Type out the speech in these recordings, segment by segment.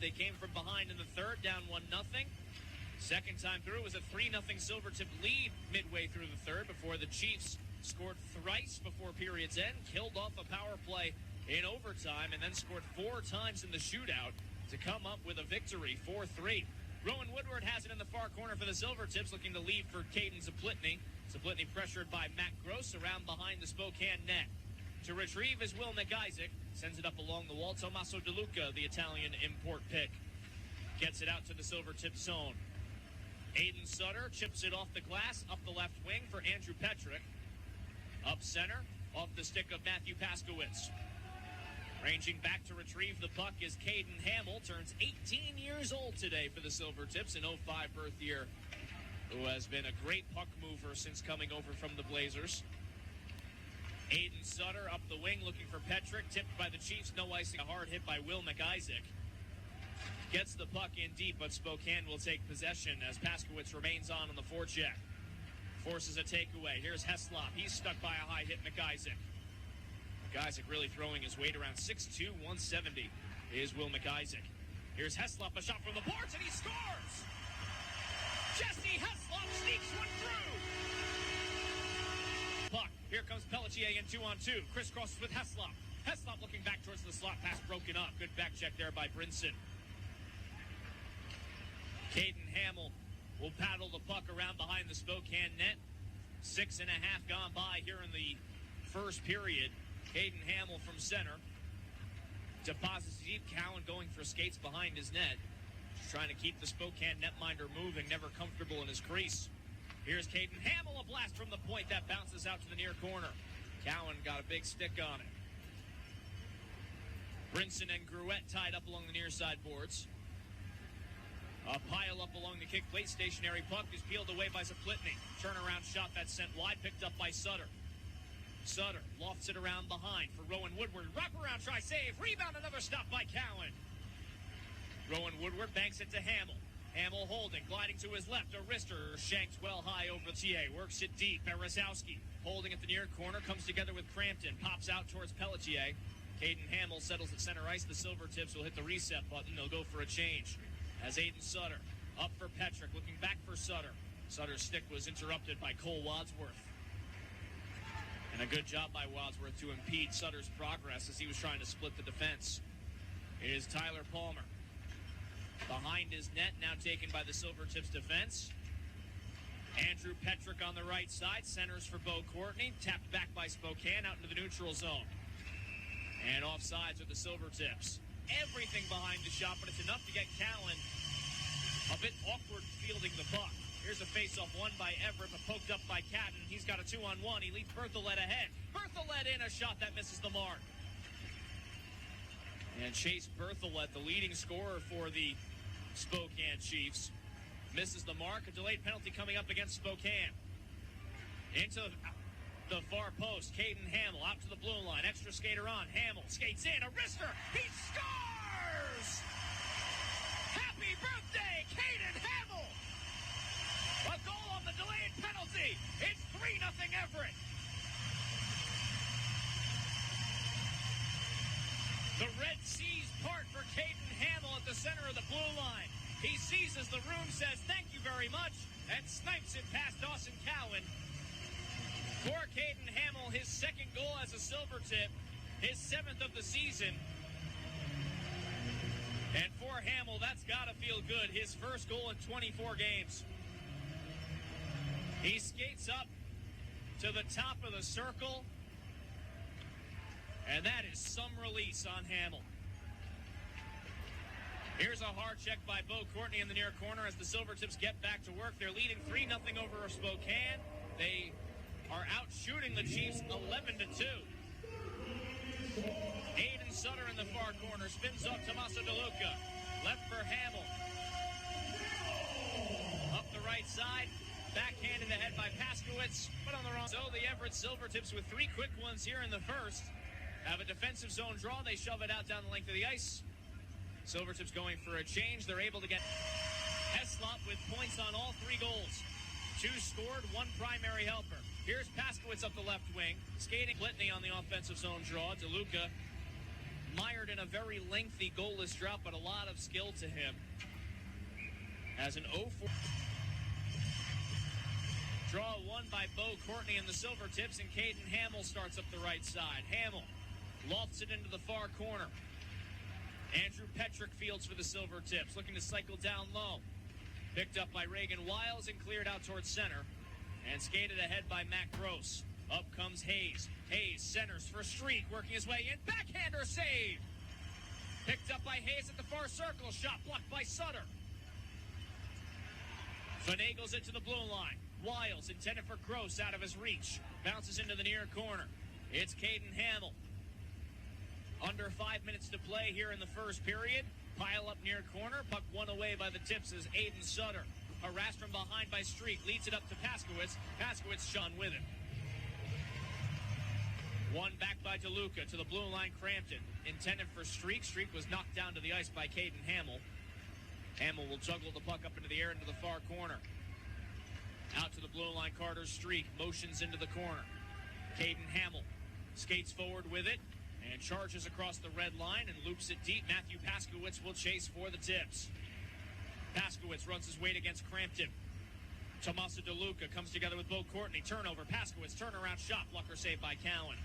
They came from behind in the third, down 1-0. Second time through, it was a 3-0 Silvertip lead midway through the third before the Chiefs scored thrice before period's end, killed off a power play in overtime, and then scored 4 times in the shootout to come up with a victory, 4-3. Rowan Woodward has it in the far corner for the Silvertips, looking to lead for Kaden Zaplitny. Zaplitny pressured by Matt Gross around behind the Spokane net. To retrieve is Will McIsaac. Sends it up along the wall. Tommaso DeLuca, the Italian import pick, gets it out to the Silvertip zone. Aiden Sutter chips it off the glass, up the left wing for Andrew Petrick. Up center, off the stick of Matthew Paskowitz. Ranging back to retrieve the puck is Kaden Hammell, turns 18 years old today for the Silvertips, an 05 birth year, who has been a great puck mover since coming over from the Blazers. Aiden Sutter up the wing looking for Petrick, tipped by the Chiefs, no icing, a hard hit by Will McIsaac. Gets the puck in deep, but Spokane will take possession as Paskowitz remains on the forecheck. Forces a takeaway. Here's Heslop. He's stuck by a high hit McIsaac. McIsaac really throwing his weight around 6'2", 170 is Will McIsaac. Here's Heslop, a shot from the boards, and he scores! Jesse Heslop sneaks one through! Puck. Here comes Pelletier in 2-on-2. Crisscrosses with Heslop. Heslop looking back towards the slot. Pass broken up. Good back check there by Brinson. Kaden Hammell will paddle the puck around behind the Spokane net. 6.5 gone by here in the first period. Kaden Hammell from center. Deposits deep. Cowan going for skates behind his net. Just trying to keep the Spokane netminder moving. Never comfortable in his crease. Here's Kaden Hammell, a blast from the point that bounces out to the near corner. Cowan got a big stick on it. Brinson and Gruette tied up along the near side boards. A pile up along the kick plate. Stationary puck is peeled away by Zaplitny. Turnaround shot that's sent wide, picked up by Sutter. Sutter lofts it around behind for Rowan Woodward. Wraparound try, save, rebound, another stop by Cowan. Rowan Woodward banks it to Hammell. Hammell holding, gliding to his left. A wrister shanked well high over TA. Works it deep. Berezowski holding at the near corner. Comes together with Crampton. Pops out towards Pelletier. Kaden Hammell settles at center ice. The Silvertips will hit the reset button. They'll go for a change. As Aiden Sutter up for Petrick. Looking back for Sutter. Sutter's stick was interrupted by Cole Wadsworth. And a good job by Wadsworth to impede Sutter's progress as he was trying to split the defense. It is Tyler Palmer. Behind his net, now taken by the Silvertips defense. Andrew Petrick on the right side, centers for Bo Courtney, tapped back by Spokane out into the neutral zone. And offsides are the Silvertips. Everything behind the shot, but it's enough to get Cowan a bit awkward fielding the puck. Here's a face-off won by Everett, but poked up by Kaden. He's got a 2-on-1. He leads Bertholet ahead. Bertholet in, a shot that misses the mark. And Chase Bertholet, the leading scorer for the Spokane Chiefs, misses the mark. A delayed penalty coming up against Spokane. Into the far post, Kaden Hammell out to the blue line. Extra skater on. Hammell skates in. A wrister. He scores! Happy birthday, Kaden Hammell! A goal on the delayed penalty. It's 3-0 Everett. The Red Seas part for Kaden Hammell at the center of the blue line. He sees as the room says thank you very much and snipes it past Dawson Cowan. For Kaden Hammell, his second goal as a Silvertip, his 7th of the season. And for Hammell, that's got to feel good. His first goal in 24 games. He skates up to the top of the circle. And that is some release on Hammell. Here's a hard check by Bo Courtney in the near corner as the Silvertips get back to work. They're leading 3-0 over Spokane. They are out shooting the Chiefs 11-2. Aiden Sutter in the far corner. Spins off Tommaso DeLuca. Left for Hammell. Up the right side. Backhanded ahead by Paskowitz. But on the wrong. So the Everett Silvertips with 3 quick ones here in the first. Have a defensive zone draw. They shove it out down the length of the ice. Silvertips going for a change. They're able to get Heslop with points on all 3 goals. 2 scored, 1 primary helper. Here's Paskowitz up the left wing. Skating Blitney on the offensive zone draw. DeLuca mired in a very lengthy goalless drought, but a lot of skill to him. As an 0-4 draw won by Bo Courtney and the Silvertips, and Kaden Hammell starts up the right side. Hammell lofts it into the far corner. Andrew Petrick fields for the Silvertips, looking to cycle down low. Picked up by Reagan Wiles and cleared out towards center, and skated ahead by Matt Gross. Up comes Hayes. Hayes centers for Streak, working his way in. Backhander save! Picked up by Hayes at the far circle. Shot blocked by Sutter. Finagles it to the blue line. Wiles intended for Gross out of his reach. Bounces into the near corner. It's Kaden Hammell. Under 5 minutes to play here in the first period. Pile up near corner. Puck won away by the Tips as Aiden Sutter. Harassed from behind by Streak. Leads it up to Paskowitz. Paskowitz shone with it. One back by DeLuca to the blue line. Crampton intended for Streak. Streak was knocked down to the ice by Kaden Hammell. Hammell will juggle the puck up into the air into the far corner. Out to the blue line. Carter Streak motions into the corner. Kaden Hammell skates forward with it and charges across the red line and loops it deep. Matthew Paskowitz will chase for the Tips. Paskowitz runs his weight against Crampton. Tomasa DeLuca comes together with Bo Courtney. Turnover. Paskowitz turnaround shot. Blocker saved by Cowan.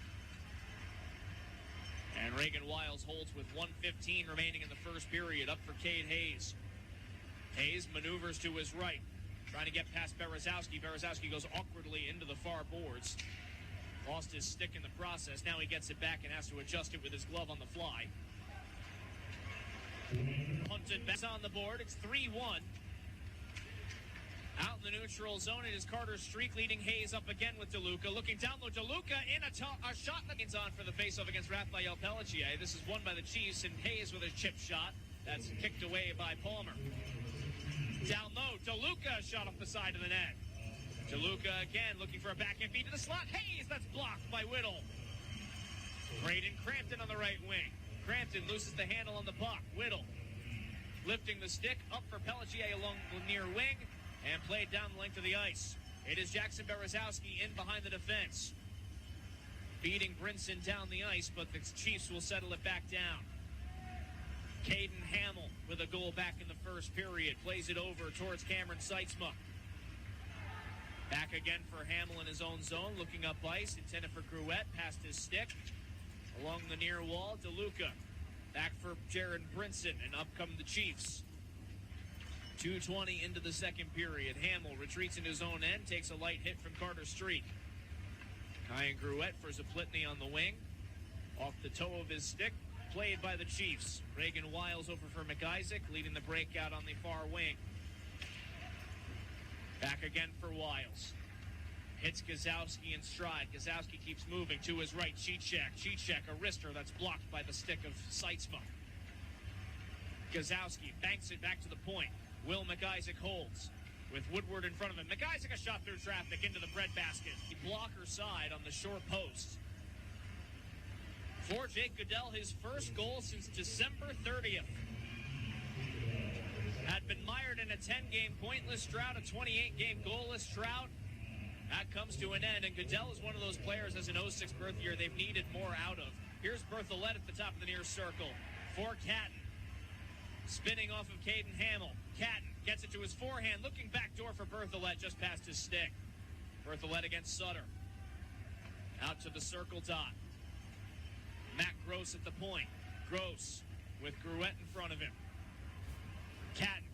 And Reagan Wiles holds with 1:15 remaining in the first period. Up for Cade Hayes. Hayes maneuvers to his right, trying to get past Berezowski. Berezowski goes awkwardly into the far boards. Lost his stick in the process. Now he gets it back and has to adjust it with his glove on the fly. Punted back on the board. It's 3-1. Out in the neutral zone, it is Carter Streak leading Hayes up again with DeLuca. Looking down low, DeLuca in a shot that gets on for the faceoff against Raphael Pelletier. This is won by the Chiefs, and Hayes with a chip shot. That's kicked away by Palmer. Down low, DeLuca shot off the side of the net. DeLuca again looking for a backhand feed to the slot. Hayes, that's blocked by Whittle. Braden Crampton on the right wing. Crampton loses the handle on the puck. Whittle lifting the stick up for Pelletier along the near wing and played down the length of the ice. It is Jackson Berezowski in behind the defense, beating Brinson down the ice, but the Chiefs will settle it back down. Kaden Hammell with a goal back in the first period. Plays it over towards Cameron Seitzma. Back again for Hammell in his own zone. Looking up ice. Intended for Gruette. Past his stick. Along the near wall. DeLuca. Back for Jared Brinson. And up come the Chiefs. 2:20 into the second period. Hammell retreats into his own end. Takes a light hit from Carter Streak. Kyan Gruette for Zaplitny on the wing. Off the toe of his stick. Played by the Chiefs. Reagan Wiles over for McIsaac, leading the breakout on the far wing. Back again for Wiles. Hits Gazowski in stride. Gazowski keeps moving to his right. Cicek. Cicek, a wrister that's blocked by the stick of Seitzma. Gazowski banks it back to the point. Will McIsaac holds with Woodward in front of him. McIsaac a shot through traffic into the breadbasket. The blocker side on the short post. For Jake Goodell, his first goal since December 30th. Had been mired in a 10-game pointless drought, a 28-game goalless drought. That comes to an end, and Goodell is one of those players as an 06 birth year they've needed more out of. Here's Berthollet at the top of the near circle for Catton. Spinning off of Kaden Hammell. Catton gets it to his forehand, looking backdoor for Berthollet just past his stick. Berthollet against Sutter. Out to the circle dot. Matt Gross at the point. Gross with Gruette in front of him. Catton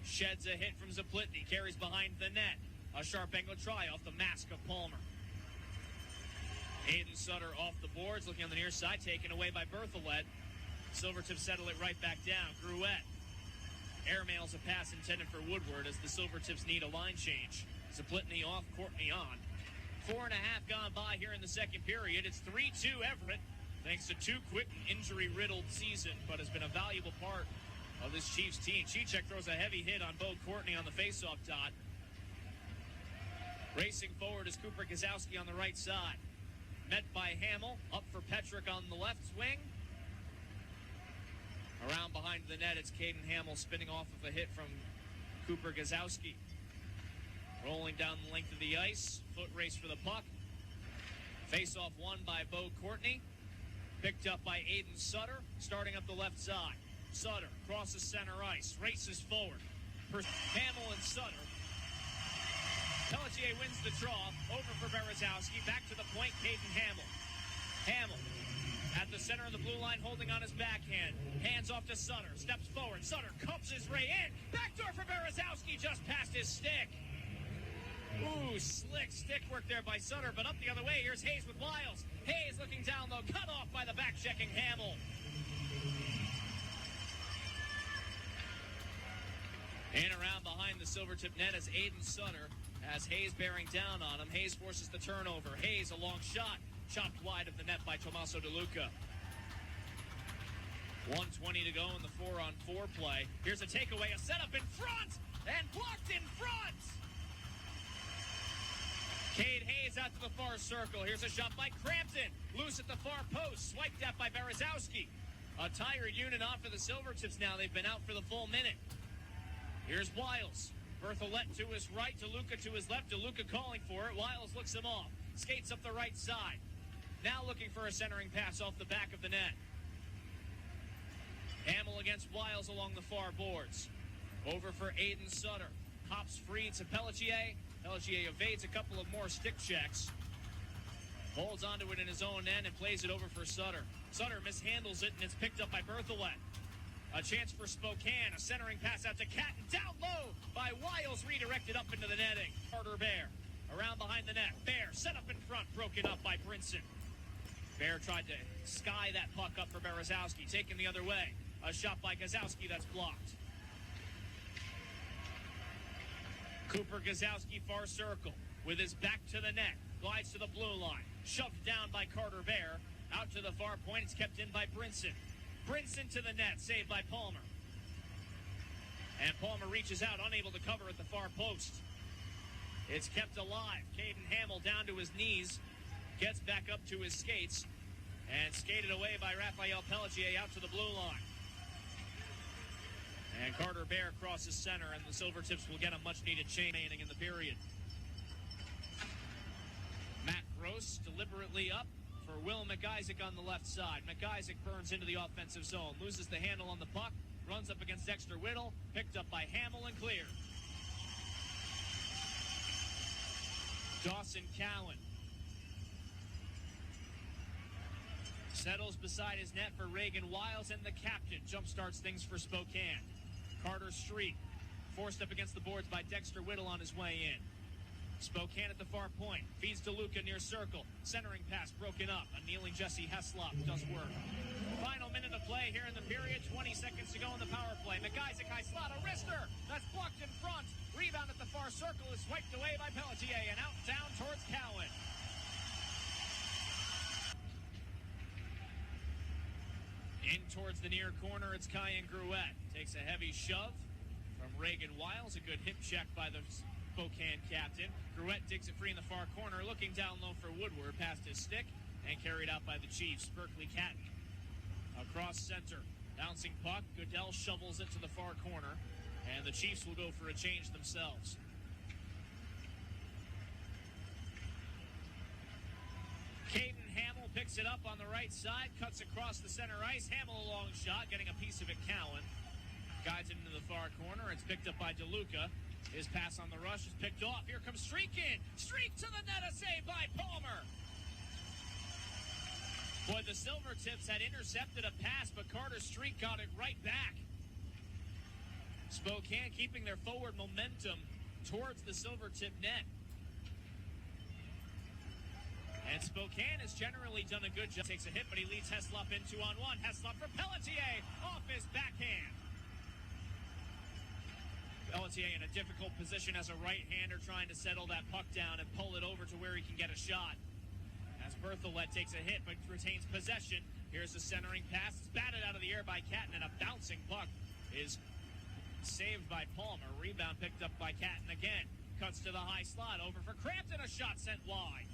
sheds a hit from Zaplitny. Carries behind the net. A sharp angle try off the mask of Palmer. Aiden Sutter off the boards. Looking on the near side. Taken away by Berthollet. Silvertips settle it right back down. Gruette airmails a pass intended for Woodward as the Silvertips need a line change. Zaplitny off, Courtney on. 4.5 gone by here in the second period. It's 3-2 Everett. Thanks to two quick injury-riddled season, but has been a valuable part of this Chiefs team. Cicek throws a heavy hit on Bo Courtney on the faceoff dot. Racing forward is Cooper Gazowski on the right side. Met by Hammell. Up for Petrick on the left wing. Around behind the net, it's Kaden Hammell spinning off of a hit from Cooper Gazowski. Rolling down the length of the ice. Foot race for the puck. Face-off won by Bo Courtney. Picked up by Aiden Sutter, starting up the left side. Sutter crosses center ice, races forward. Hammell and Sutter. Pelletier wins the draw, over for Berezowski, back to the point, Kaden Hammell. Hammell at the center of the blue line, holding on his backhand. Hands off to Sutter, steps forward. Sutter cups his way in. Backdoor for Berezowski, just past his stick. Ooh, slick stick work there by Sutter, but up the other way, here's Hayes with Wiles. Hayes looking down low, cut off by the back-checking Hammell. In around behind the Silvertip net as Aiden Sutter has Hayes bearing down on him. Hayes forces the turnover. Hayes, a long shot, chopped wide of the net by Tommaso DeLuca. 1:20 to go in the 4-on-4 play. Here's a takeaway, a setup in front, and blocked in front. Cade Hayes out to the far circle. Here's a shot by Crampton. Loose at the far post. Swiped at by Berezowski. A tired unit off for the Silvertips now. They've been out for the full minute. Here's Wiles. Berthollet to his right. DeLuca to his left. DeLuca calling for it. Wiles looks him off. Skates up the right side. Now looking for a centering pass off the back of the net. Hammell against Wiles along the far boards. Over for Aiden Sutter. Hops free to Pelletier. Pelletier evades a couple of more stick checks. Holds onto it in his own end and plays it over for Sutter. Sutter mishandles it, and it's picked up by Berthollet. A chance for Spokane. A centering pass out to Catton. Down low by Wiles, redirected up into the netting. Carter Bear around behind the net. Bear set up in front, broken up by Brinson. Bear tried to sky that puck up for Berezowski, taken the other way. A shot by Gazowski that's blocked. Cooper Gazowski, far circle, with his back to the net, glides to the blue line, shoved down by Carter Bear, out to the far point, it's kept in by Brinson. Brinson to the net, saved by Palmer. And Palmer reaches out, unable to cover at the far post. It's kept alive. Kaden Hammell down to his knees, gets back up to his skates, and skated away by Raphael Pelletier out to the blue line. And Carter Bear crosses center, and the Silvertips will get a much-needed change in the period. Matt Gross deliberately up for Will McIsaac on the left side. McIsaac burns into the offensive zone, loses the handle on the puck, runs up against Dexter Whittle, picked up by Hammell and cleared. Dawson Cowan settles beside his net for Reagan Wiles, and the captain jumpstarts things for Spokane. Carter Street forced up against the boards by Dexter Whittle on his way in. Spokane at the far point, feeds DeLuca near circle. Centering pass broken up. A kneeling Jesse Heslop does work. Final minute of play here in the period. 20 seconds to go in the power play. McIsaac high slot, a wrister. That's blocked in front. Rebound at the far circle is swiped away by Pelletier and out down towards Cowan. In towards the near corner, it's Kyan Gruette. Takes a heavy shove from Reagan Wiles. A good hip check by the Spokane captain. Gruette digs it free in the far corner, looking down low for Woodward, past his stick, and carried out by the Chiefs. Berkeley Catton across center. Bouncing puck. Goodell shovels it to the far corner, and the Chiefs will go for a change themselves. Kaden Hammell picks it up on the right side, cuts across the center ice. Hammell a long shot, getting a piece of it. Cowan guides it into the far corner. It's picked up by DeLuca. His pass on the rush is picked off. Here comes Streak in. Streak to the net, a save by Palmer. Boy, the Silvertips had intercepted a pass, but Carter Streak got it right back. Spokane keeping their forward momentum towards the Silvertip net. And Spokane has generally done a good job. Takes a hit, but he leads Heslop in 2-on-1. Heslop for Pelletier off his backhand. Pelletier in a difficult position as a right-hander trying to settle that puck down and pull it over to where he can get a shot. As Berthollet takes a hit but retains possession. Here's the centering pass. It's batted out of the air by Catton, and a bouncing puck is saved by Palmer. Rebound picked up by Catton again. Cuts to the high slot. Over for Crampton. A shot sent wide.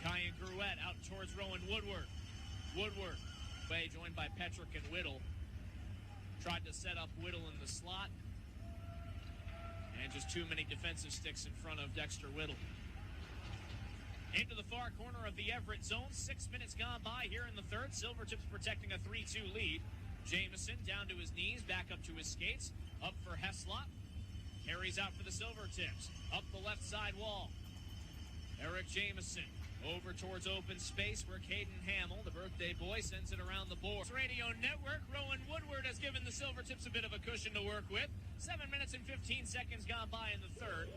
Kyan Gruette out towards Rowan Woodward. Woodward, joined by Petrick and Whittle. Tried to set up Whittle in the slot. And just too many defensive sticks in front of Dexter Whittle. Into the far corner of the Everett zone. 6 minutes gone by here in the third. Silvertips protecting a 3-2 lead. Jamison down to his knees, back up to his skates. Up for Heslop. Carries out for the Silvertips. Up the left side wall. Eric Jamison over towards open space where Kaden Hammell, the birthday boy, sends it around the board. Radio Network, Rowan Woodward has given the Silvertips a bit of a cushion to work with. 7 minutes and 15 seconds gone by in the third.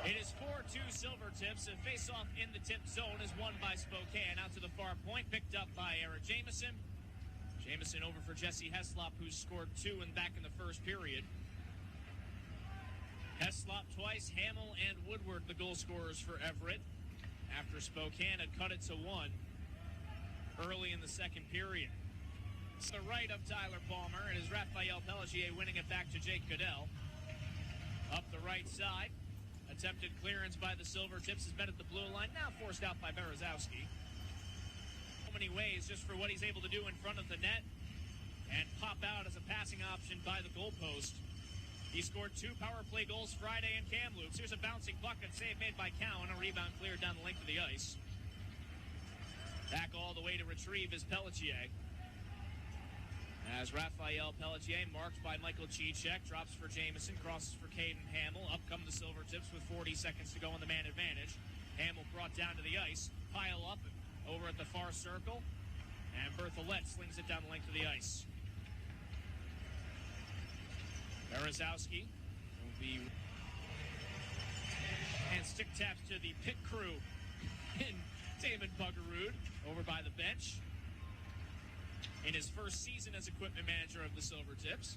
It is 4-2 Silvertips. A face-off in the tip zone is won by Spokane. Out to the far point, picked up by Eric Jamison. Jamison over for Jesse Heslop, who scored 2 and back in the first period. Heslop twice, Hammell and Woodward the goal scorers for Everett after Spokane had cut it to 1 early in the second period. To the right of Tyler Palmer, it is Raphael Pelletier winning it back to Jake Goodell. Up the right side, attempted clearance by the Silvertips has been at the blue line, now forced out by Berezowski. So many ways just for what he's able to do in front of the net and pop out as a passing option by the goalpost. He scored 2 power play goals Friday in Kamloops. Here's a bouncing puck and save made by Cowan. A rebound cleared down the length of the ice. Back all the way to retrieve is Pelletier. As Raphael Pelletier, marked by Michael Cicek, drops for Jamison, crosses for Kaden Hammell. Up come the Silvertips with 40 seconds to go in the man advantage. Hammell brought down to the ice. Pile up over at the far circle. And Berthollet slings it down the length of the ice. Berezowski will be, and stick taps to the pit crew in Damon Buggerud over by the bench in his first season as equipment manager of the Silvertips.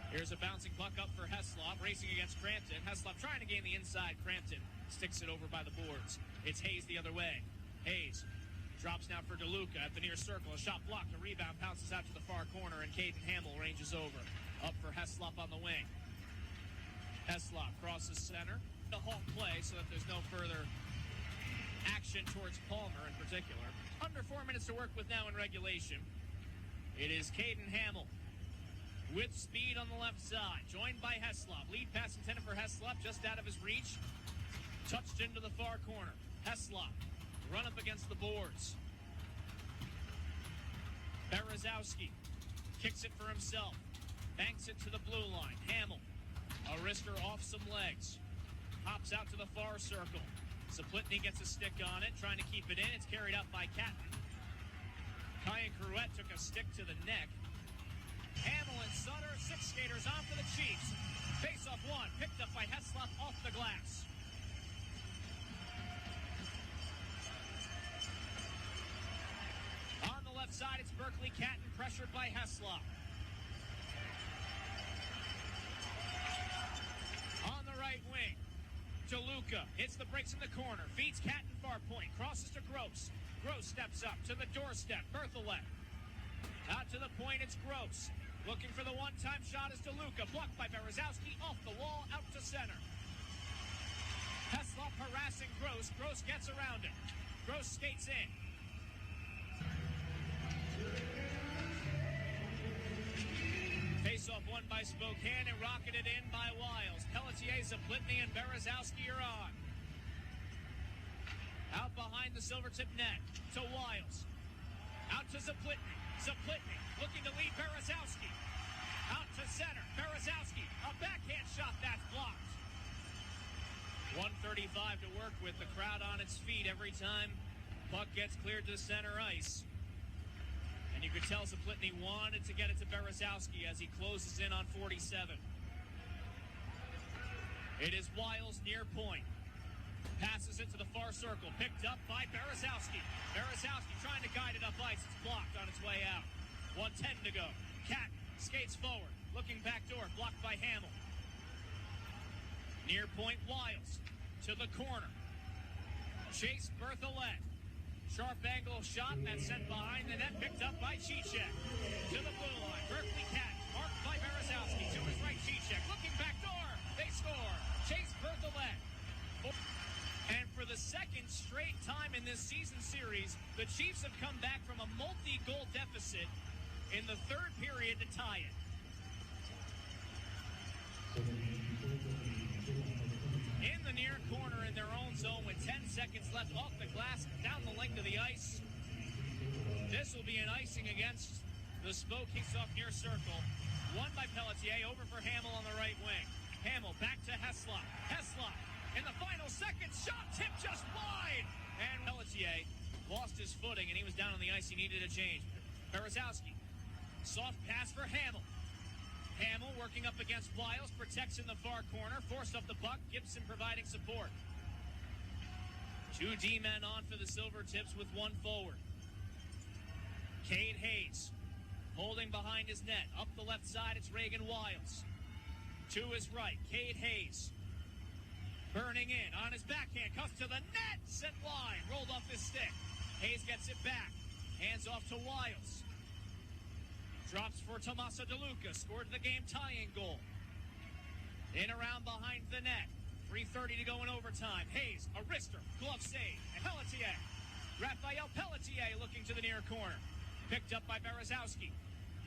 Here's a bouncing puck up for Heslop, racing against Crampton. Heslop trying to gain the inside. Crampton sticks it over by the boards. It's Hayes the other way. Hayes drops now for DeLuca at the near circle. A shot blocked. A rebound bounces out to the far corner, and Kaden Hammell ranges over. Up for Heslop on the wing. Heslop crosses center. The halt play so that there's no further action towards Palmer in particular. Under 4 minutes to work with now in regulation. It is Kaden Hammell with speed on the left side, joined by Heslop. Lead pass intended for Heslop, just out of his reach. Touched into the far corner. Heslop run up against the boards. Berezowski kicks it for himself. Banks it to the blue line. Hammell, a wrister off some legs. Hops out to the far circle. Zaplitny gets a stick on it, trying to keep it in. It's carried out by Catton. Kyan Cruette took a stick to the neck. Hammell and Sutter, 6 skaters on for the Chiefs. Face-off 1, picked up by Heslop off the glass. On the left side, it's Berkeley Catton, pressured by Heslop. On the right wing, DeLuca hits the brakes in the corner, feeds Catton far point, crosses to Gross. Gross steps up to the doorstep. Berthollet out to the point. It's Gross looking for the one-time shot. Is DeLuca blocked by Berezowski off the wall out to center. Heslop harassing Gross. Gross gets around it. Gross skates in. Face-off won by Spokane and rocketed in by Wiles. Pelletier, Zaplitny, and Berezowski are on. Out behind the Silvertip net to Wiles. Out to Zaplitny. Zaplitny looking to lead Berezowski. Out to center. Berezowski, a backhand shot that's blocked. 1:35 to work with. The crowd on its feet every time puck gets cleared to center ice. And you could tell Zaplitny wanted to get it to Berezowski as he closes in on 47. It is Wiles near point. Passes it to the far circle. Picked up by Berezowski. Berezowski trying to guide it up ice. It's blocked on its way out. 1:10 to go. Catton skates forward. Looking back door. Blocked by Hammell. Near point Wiles. To the corner. Chase Berthollet. Sharp angle shot that's sent behind the net, picked up by Cicek. To the blue line, Berkeley Catton, marked by Berezowski. To his right, Cicek, looking back door. They score. Chase Berthollet. And for the second straight time in this season series, the Chiefs have come back from a multi-goal deficit in the third period to tie it. In the near corner in their own zone with 10 seconds left off the glass, down the length of the ice. This will be an icing against the Spokane off near circle. Won by Pelletier, over for Hammell on the right wing. Hammell back to Heslop. Heslop in the final seconds, shot tip just wide. And Pelletier lost his footing, and he was down on the ice. He needed a change. Berezowski, soft pass for Hammell. Hammell working up against Wiles, protects in the far corner, forced off the puck. Gibson providing support. 2 D-men on for the Silvertips with 1 forward. Cade Hayes holding behind his net. Up the left side, it's Reagan Wiles. To his right, Cade Hayes. Burning in on his backhand, cuffs to the net, sent line, rolled off his stick. Hayes gets it back, hands off to Wiles. Drops for Tommaso DeLuca, scored the game tying goal. In around behind the net, 3:30 to go in overtime. Hayes, a wrister, glove save, and Pelletier. Raphael Pelletier looking to the near corner. Picked up by Berezowski.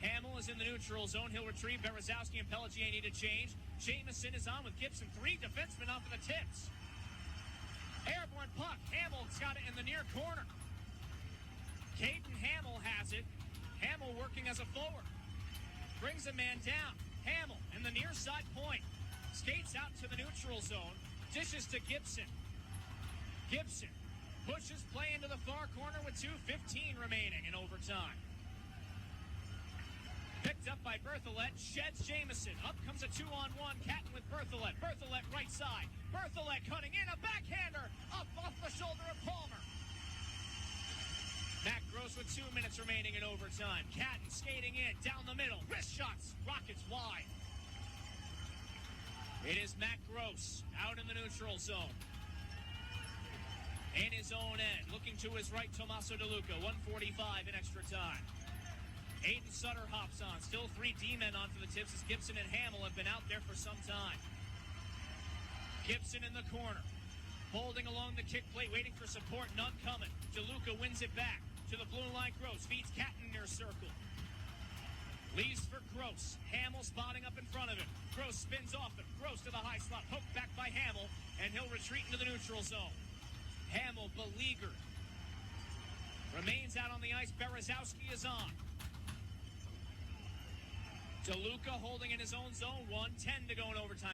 Hammell is in the neutral zone. He'll retrieve. Berezowski and Pelletier need a change. Jamison is on with Gibson. 3 defensemen off of the tips. Airborne puck. Hamill's got it in the near corner. Kaden Hammell has it. Hammell working as a forward. Brings a man down. Hammell in the near side point. Skates out to the neutral zone. Dishes to Gibson. Gibson pushes play into the far corner with 2:15 remaining in overtime. Picked up by Berthollet, sheds Jamison. Up comes a 2-on-1, Catton with Berthollet. Berthollet right side. Berthollet cutting in, a backhander. Up off the shoulder of Palmer. Matt Gross with 2 minutes remaining in overtime. Catton skating in, down the middle. Wrist shots, Rockets wide. It is Matt Gross out in the neutral zone. In his own end, looking to his right, Tommaso DeLuca. 1:45 in extra time. Aiden Sutter hops on. Still 3 D-men on for the Tips as Gibson and Hammell have been out there for some time. Gibson in the corner. Holding along the kick plate, waiting for support. None coming. DeLuca wins it back to the blue line. Gross feeds Catton near circle. Leaves for Gross. Hammell spotting up in front of him. Gross spins off him. Gross to the high slot. Hooked back by Hammell, and he'll retreat into the neutral zone. Hammell beleaguered. Remains out on the ice. Berezowski is on. DeLuca holding in his own zone. 1:10 to go in overtime.